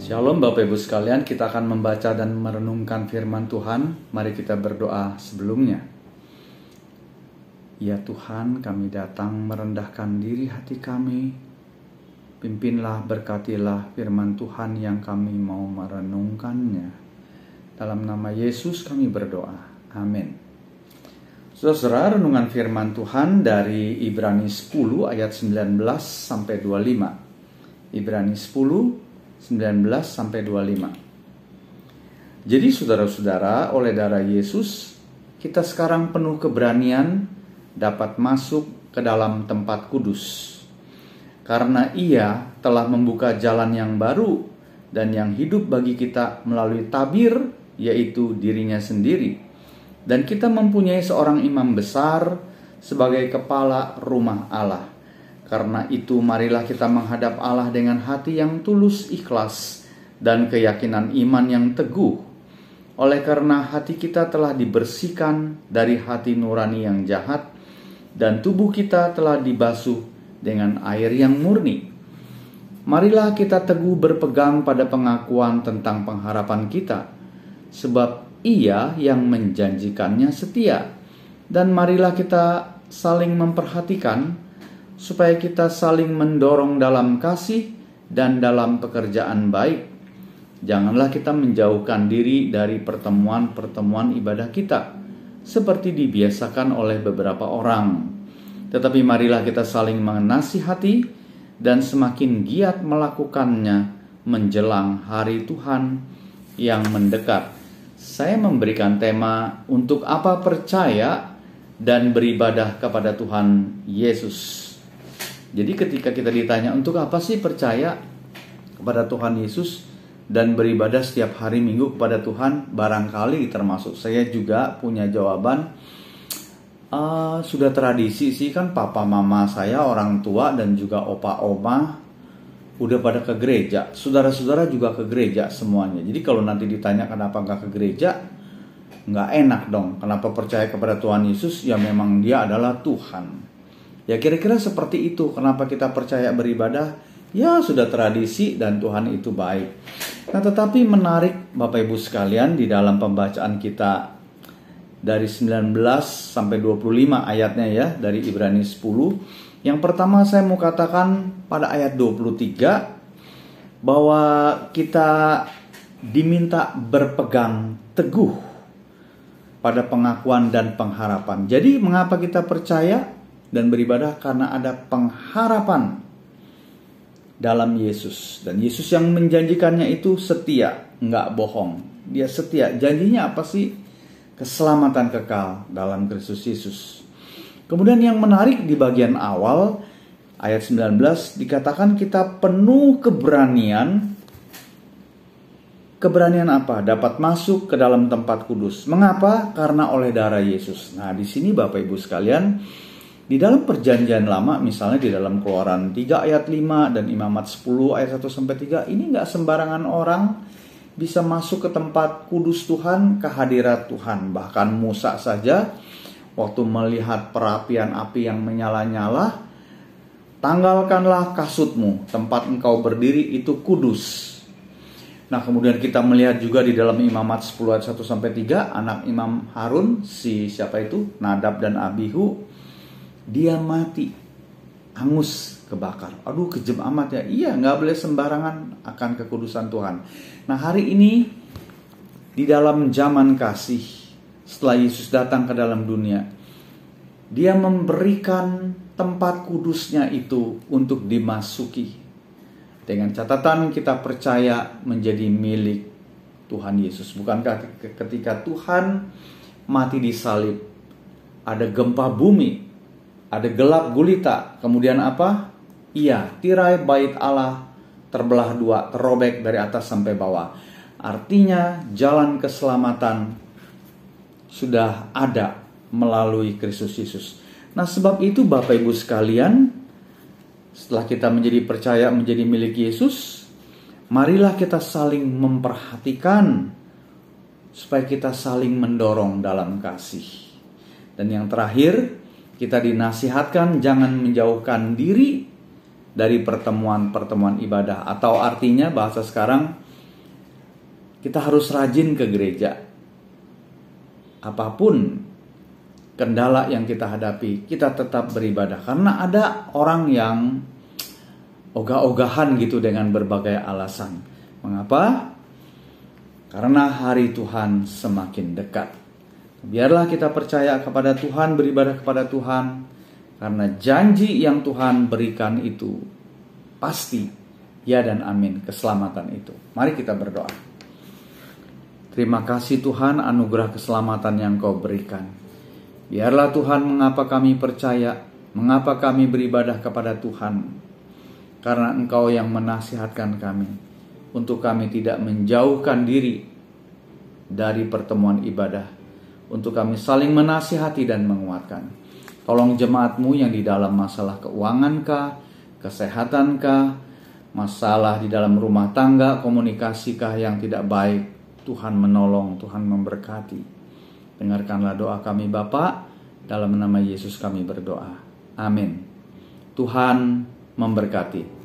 Shalom Bapak Ibu sekalian, kita akan membaca dan merenungkan firman Tuhan. Mari kita berdoa sebelumnya. Ya Tuhan, kami datang merendahkan diri hati kami. Pimpinlah, berkatilah firman Tuhan yang kami mau merenungkannya. Dalam nama Yesus kami berdoa. Amin. Saudara, renungan firman Tuhan dari Ibrani 10 ayat 19 sampai 25. Ibrani 10 19 sampai 25. Jadi saudara-saudara, oleh darah Yesus kita sekarang penuh keberanian dapat masuk ke dalam tempat kudus. Karena Ia telah membuka jalan yang baru dan yang hidup bagi kita melalui tabir, yaitu dirinya sendiri. Dan kita mempunyai seorang imam besar sebagai kepala rumah Allah. Karena itu marilah kita menghadap Allah dengan hati yang tulus ikhlas dan keyakinan iman yang teguh. Oleh karena hati kita telah dibersihkan dari hati nurani yang jahat dan tubuh kita telah dibasuh dengan air yang murni. Marilah kita teguh berpegang pada pengakuan tentang pengharapan kita, sebab Ia yang menjanjikannya setia. Dan marilah kita saling memperhatikan supaya kita saling mendorong dalam kasih dan dalam pekerjaan baik. Janganlah kita menjauhkan diri dari pertemuan-pertemuan ibadah kita, seperti dibiasakan oleh beberapa orang. Tetapi marilah kita saling menasihati dan semakin giat melakukannya menjelang hari Tuhan yang mendekat. Saya memberikan tema untuk apa percaya dan beribadah kepada Tuhan Yesus. Jadi ketika kita ditanya untuk apa sih percaya kepada Tuhan Yesus dan beribadah setiap hari Minggu kepada Tuhan, barangkali termasuk saya juga punya jawaban. Sudah tradisi sih, kan papa mama saya, orang tua dan juga opa oma udah pada ke gereja. Saudara-saudara juga ke gereja semuanya. Jadi kalau nanti ditanya kenapa gak ke gereja, gak enak dong. Kenapa percaya kepada Tuhan Yesus? Ya memang Dia adalah Tuhan. Ya kira-kira seperti itu. Kenapa kita percaya beribadah? Ya sudah tradisi dan Tuhan itu baik. Nah tetapi menarik Bapak Ibu sekalian, di dalam pembacaan kita dari 19 sampai 25 ayatnya ya, dari Ibrani 10. Yang pertama saya mau katakan pada ayat 23 bahwa kita diminta berpegang teguh pada pengakuan dan pengharapan. Jadi mengapa kita percaya dan beribadah? Karena ada pengharapan dalam Yesus. Dan Yesus yang menjanjikannya itu setia, nggak bohong. Dia setia. Janjinya apa sih? Keselamatan kekal dalam Kristus Yesus. Kemudian yang menarik di bagian awal, ayat 19, dikatakan kita penuh keberanian. Keberanian apa? Dapat masuk ke dalam tempat kudus. Mengapa? Karena oleh darah Yesus. Nah di sini Bapak Ibu sekalian, di dalam perjanjian lama, misalnya di dalam Keluaran 3 ayat 5 dan Imamat 10 ayat 1-3, ini gak sembarangan orang bisa masuk ke tempat kudus Tuhan, ke hadirat Tuhan. Bahkan Musa saja waktu melihat perapian api yang menyala-nyala, tanggalkanlah kasutmu, tempat engkau berdiri itu kudus. Nah kemudian kita melihat juga di dalam Imamat 10 ayat 1-3, anak Imam Harun, siapa itu? Nadab dan Abihu, dia mati, hangus, kebakar. Aduh kejam amat ya. Iya, gak boleh sembarangan akan kekudusan Tuhan. Nah hari ini di dalam zaman kasih, setelah Yesus datang ke dalam dunia, Dia memberikan tempat kudusnya itu untuk dimasuki. Dengan catatan kita percaya menjadi milik Tuhan Yesus. Bukankah ketika Tuhan mati di salib, ada gempa bumi, ada gelap gulita, kemudian apa? Iya, tirai bait Allah terbelah dua, terobek dari atas sampai bawah. Artinya jalan keselamatan sudah ada melalui Kristus Yesus. Nah sebab itu Bapak Ibu sekalian, setelah kita menjadi percaya menjadi milik Yesus, marilah kita saling memperhatikan supaya kita saling mendorong dalam kasih. Dan yang terakhir, kita dinasihatkan jangan menjauhkan diri dari pertemuan-pertemuan ibadah. Atau artinya bahasa sekarang, Kita harus rajin ke gereja. Apapun kendala yang kita hadapi, kita tetap beribadah. Karena ada orang yang ogah-ogahan gitu dengan berbagai alasan. Mengapa? Karena hari Tuhan semakin dekat. Biarlah kita percaya kepada Tuhan, beribadah kepada Tuhan. Karena janji yang Tuhan berikan itu pasti ya dan amin, keselamatan itu. Mari kita berdoa. Terima kasih Tuhan, anugerah keselamatan yang Kau berikan. Biarlah Tuhan, mengapa kami percaya, mengapa kami beribadah kepada Tuhan. Karena Engkau yang menasihatkan kami untuk kami tidak menjauhkan diri dari pertemuan ibadah, untuk kami saling menasihati dan menguatkan. Tolong jemaat-Mu yang di dalam masalah keuangankah, kesehatankah, masalah di dalam rumah tangga, komunikasikah yang tidak baik, Tuhan menolong, Tuhan memberkati. Dengarkanlah doa kami Bapa, dalam nama Yesus kami berdoa. Amin. Tuhan memberkati.